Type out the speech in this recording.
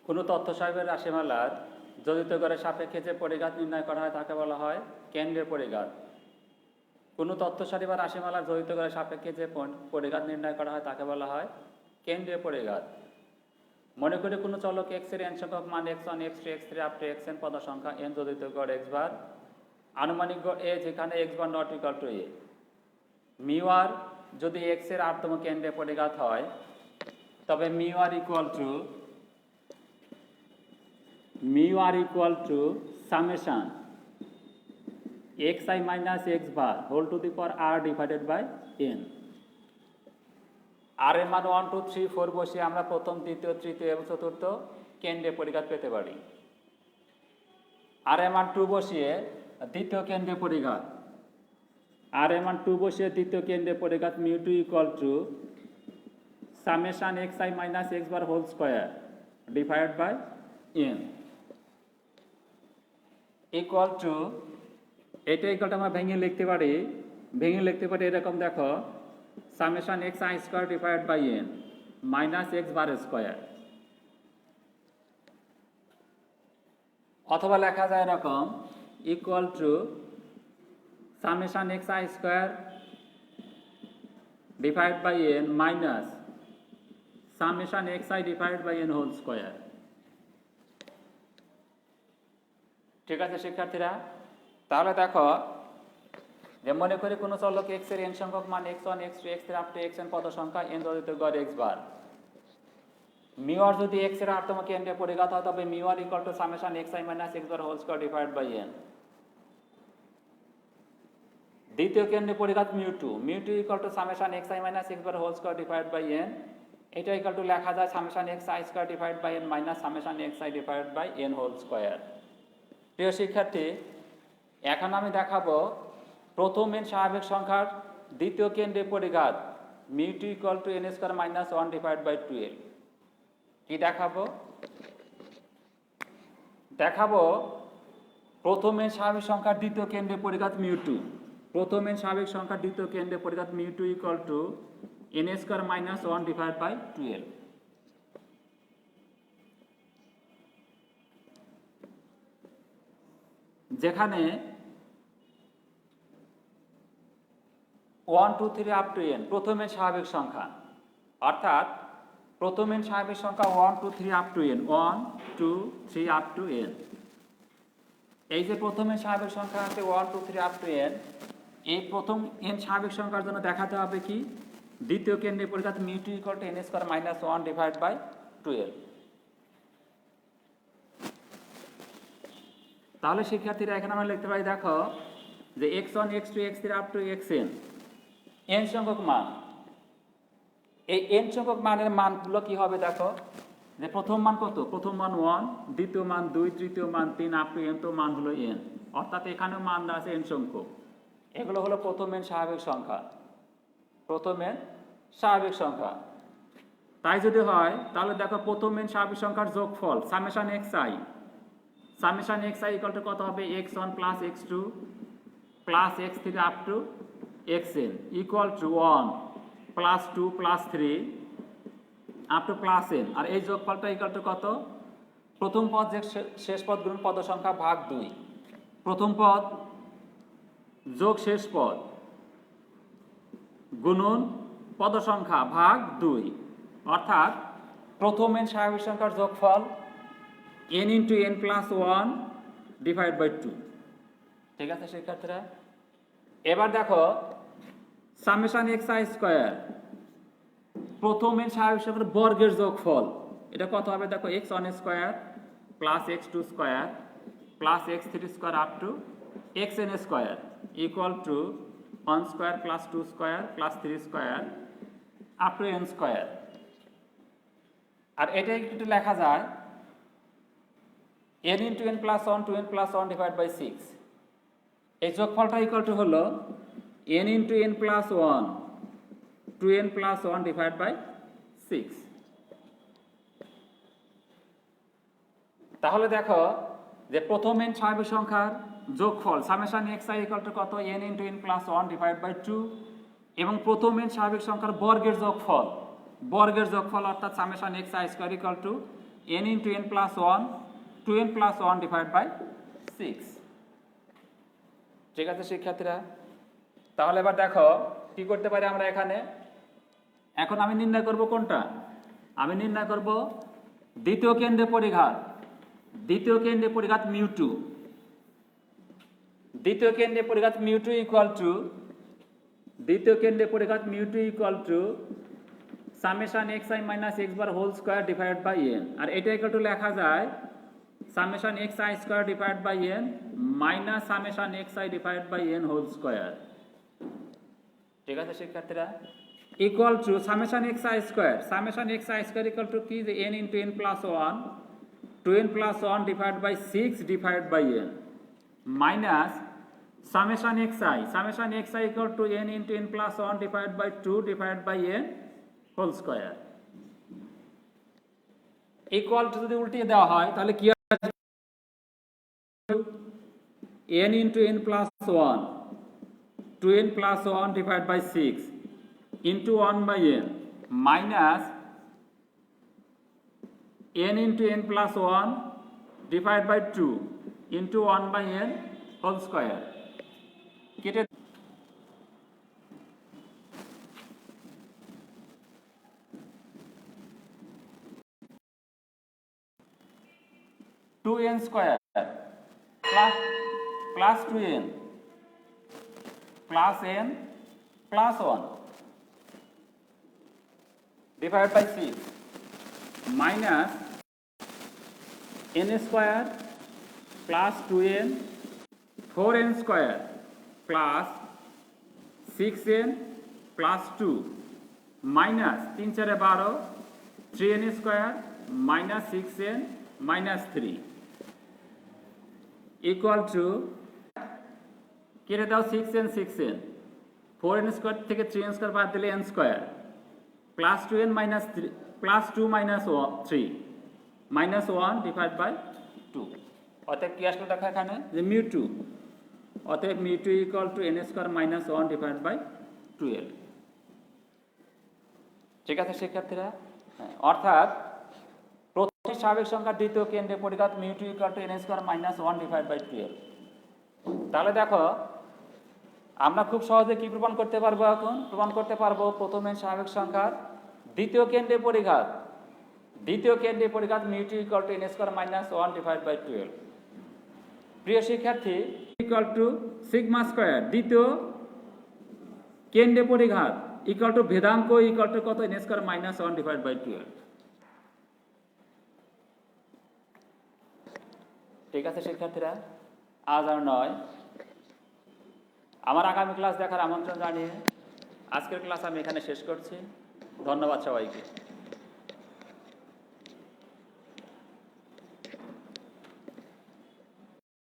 কোনো তথ্য সাহেবের রাশিমালার যোজিত গড়ের সাপেক্ষে যে পরিঘাত নির্ণয় করা হয় তাকে বলা হয় কেন্দ্রের পরিঘাত। কোনো তথ্য সারি বা রাশিমালার যোজিত গড়ের সাপেক্ষে যে পরিঘাত নির্ণয় করা হয় তাকে বলা হয় কেন্দ্রীয় পরিঘাত। মনে করি কোনো চলক x এর n সংখ্যক মান x1, x2, x3 up to xn পদ সংখ্যা n যোজিত গড় x বার, আনুমানিক গড় a যেখানে x bar not equal to a। Mu r যদি x এর r-তম কেন্দ্রীয় পরিঘাত হয় তবে mu r equal to summation xi minus x bar whole to the power r divided by n। R এর মান 1, 2, 3, 4 বসিয়ে আমরা প্রথম, দ্বিতীয়, তৃতীয় এবং চতুর্থ কেন্দ্রীয় পরিঘাত পেতে পারি। আর এর মান 2 বসিয়ে দ্বিতীয় কেন্দ্রীয় পরিঘাত, আর এর মান 2 বসিয়ে দ্বিতীয় কেন্দ্রীয় পরিঘাত mu two equal to summation xi minus x bar whole square divided by n equal to, এটা ইকুয়ালটা আমরা ভেঙে লিখতে পারি এরকম, দেখো, summation xi square divided by n minus x bar square. অথবা লেখা যায় এরকম equal to summation xi square divide by n minus summation xi divide by n whole square. ঠিক আছে শিক্ষার্থীরা? তাহলে দেখো যে মনে করি কোনো চলক x এর n সংখ্যক মান x1, x2, x3 up to xn পদ সংখ্যা n যোজিত গড় x বার। মিউ আর যদি x এর r-তম কেন্দ্রীয় পরিঘাত হয় তবে mu r equal to summation xi minus x bar whole square divide by n। দ্বিতীয় কেন্দ্রীয় পরিঘাত mu two equal to summation xi minus x bar whole square divide by n। এটা ইকুয়াল টু লেখা যায় summation xi square divide by n minus summation xi divide by n whole square. প্রিয় শিক্ষার্থী, এখন আমি দেখাবো প্রথম n স্বাভাবিক সংখ্যার দ্বিতীয় কেন্দ্রীয় পরিঘাত mu two equal to n square minus 1 divide by 12। কি দেখাবো প্রথম n স্বাভাবিক সংখ্যার দ্বিতীয় কেন্দ্রীয় পরিঘাত মিউ টু, প্রথম n স্বাভাবিক সংখ্যার দ্বিতীয় কেন্দ্রীয় পরিঘাত mu two equal to n square minus 1 divide by 12। যেখানে 1, 2, 3 আপ টু n প্রথম n স্বাভাবিক সংখ্যা, অর্থাৎ প্রথম n স্বাভাবিক সংখ্যা 1, 2, 3 up to n, 1, 2, 3 up to n। এই যে প্রথম n স্বাভাবিক সংখ্যা আছে 1, 2, 3 আপ টু n, এই প্রথম n স্বাভাবিক সংখ্যার জন্য দেখাতে হবে কি দ্বিতীয় কেন্দ্রীয় পরিঘাত mu two equal to n square minus 1 divide by 12। তাহলে শিক্ষার্থীরা এখানে আমরা লিখতে পারি, দেখো যে x1, x2, x3 up to xn n সংখ্যক মান, এই n সংখ্যক মানের মানগুলো কি হবে? দেখো যে প্রথম মান কত? প্রথম মান 1, দ্বিতীয় মান 2, তৃতীয় মান 3 আপ টু n, তো মান হলো n, অর্থাৎ এখানেও মান আছে n সংখ্যক। এগুলো হলো প্রথম n স্বাভাবিক সংখ্যা, প্রথম n স্বাভাবিক সংখ্যা। তাই যদি হয় তাহলে দেখো প্রথম n স্বাভাবিক সংখ্যার যোগফল সামেশন xi ইকুয়াল টু কত হবে? x1 plus x2 plus x3 up to xn equal to 1 plus 2 plus 3 up two plus n। আর এই যোগফলটা ইকুয়াল টু কত? প্রথম পদ যে শেষ পদ গুণ পদ সংখ্যা ভাগ 2, প্রথম পদ যোগ শেষ পদ গুণন পদ সংখ্যা ভাগ 2, অর্থাৎ প্রথম n স্বাভাবিক সংখ্যার যোগফল n into n plus 1 divide by 2। ঠিক আছে শিক্ষার্থীরা? এবার দেখো সামেশন xi স্কয়ার প্রথম n স্বাভাবিক সংখ্যার বর্গের যোগফল, এটা কত হবে? দেখো x1 square plus x2 square plus x3 square up to xn square equal to 1 square plus 2 square plus 3 square up to n square. আর এটা একটু লেখা যায় n into n plus 1 2n plus 1 divide by 6। এই যোগফলটা equal to হলো n into n plus 1 2n plus 1 divide by 6। তাহলে দেখো যে প্রথম n স্বাভাবিক সংখ্যার যোগফল সামেশন xi ইকুয়াল টু কত? n into n plus 1 divide by 2, এবং প্রথম n স্বাভাবিক সংখ্যার বর্গের যোগফল অর্থাৎ summation xi square equal to n into n plus 1, 2n plus 1 divided by 6। ঠিক আছে শিক্ষার্থীরা, তাহলে এবার দেখো কি করতে পারি আমরা এখানে। এখন আমি নির্ণয় করব কোনটা, আমি নির্ণয় করব দ্বিতীয় কেন্দ্রের পরিঘাত, দ্বিতীয় কেন্দ্রের পরিঘাত μ2, দ্বিতীয় কেন্দ্রের পরিঘাত μ2 ইকুয়াল টু, দ্বিতীয় কেন্দ্রের পরিঘাত μ2 equal to summation xi minus x bar whole square divided by n, আর এটা ইকুয়াল টু লেখা যায় summation xi square divided by n minus summation xi divided by n whole square. ঠিক আছে শিক্ষার্থীরা, equal to summation xi square, summation xi square equal to কি, যে n into n plus 1, 2n plus 1 divided by 6 divided by n minus summation xi equal to n into n plus 1 divided by 2 divided by n whole square. Equal to যদি উল্টিয়ে দেওয়া হয় তাহলে কি হয়, n into n plus 1, 2n plus 1 divided by 6 into 1 by n minus n into n plus 1 divided by 2 into 1 by n whole square. কেটে 2n square plus 2n plus n plus 1 divide by 6 minus n square plus 2n 4n square plus 6n plus 2 minus 3 4 12 3n square minus 6n minus 3 equal to, কেটে দাও 6n 6n, 4n square থেকে 3n square বাদ দিলে n square plus 2n minus 3 plus 2 minus 3 minus 1 divide by 2। অতএব কি আসলে দেখা এখানে যে μ2, অতএব μ2 equal to n square minus 1 divide by 12। ঠিক আছে শিক্ষার্থীরা, অর্থাৎ প্রথম স্বাভাবিক সংখ্যার দ্বিতীয় কেন্দ্রের পরিঘাত μ2 equal to n square minus 1 divide by 12। তাহলে দেখো আমরা খুব সহজে কি প্রমাণ করতে পারবো, এখন প্রমাণ করতে পারবো প্রথমে স্বাভাবিক সংখ্যার দ্বিতীয় কেন্দ্রের পরিঘাত, দ্বিতীয় কেন্দ্রের পরিঘাত μ2 equal to n square minus 1 divide by 12। প্রিয় শিক্ষার্থী, ইকুয়াল টু সিগমা স্কয়ার দ্বিতীয় কেন্দ্রের পরিঘাত ইকুয়াল টু ভেদাঙ্ক ইকুয়াল টু কত, n square minus 1 divide by 12। ঠিক আছে শিক্ষার্থীরা, আজ আর নয়, আমার আগামী ক্লাস দেখার আমন্ত্রণ জানিয়ে আজকের ক্লাস আমি এখানে শেষ করছি। ধন্যবাদ সবাইকে।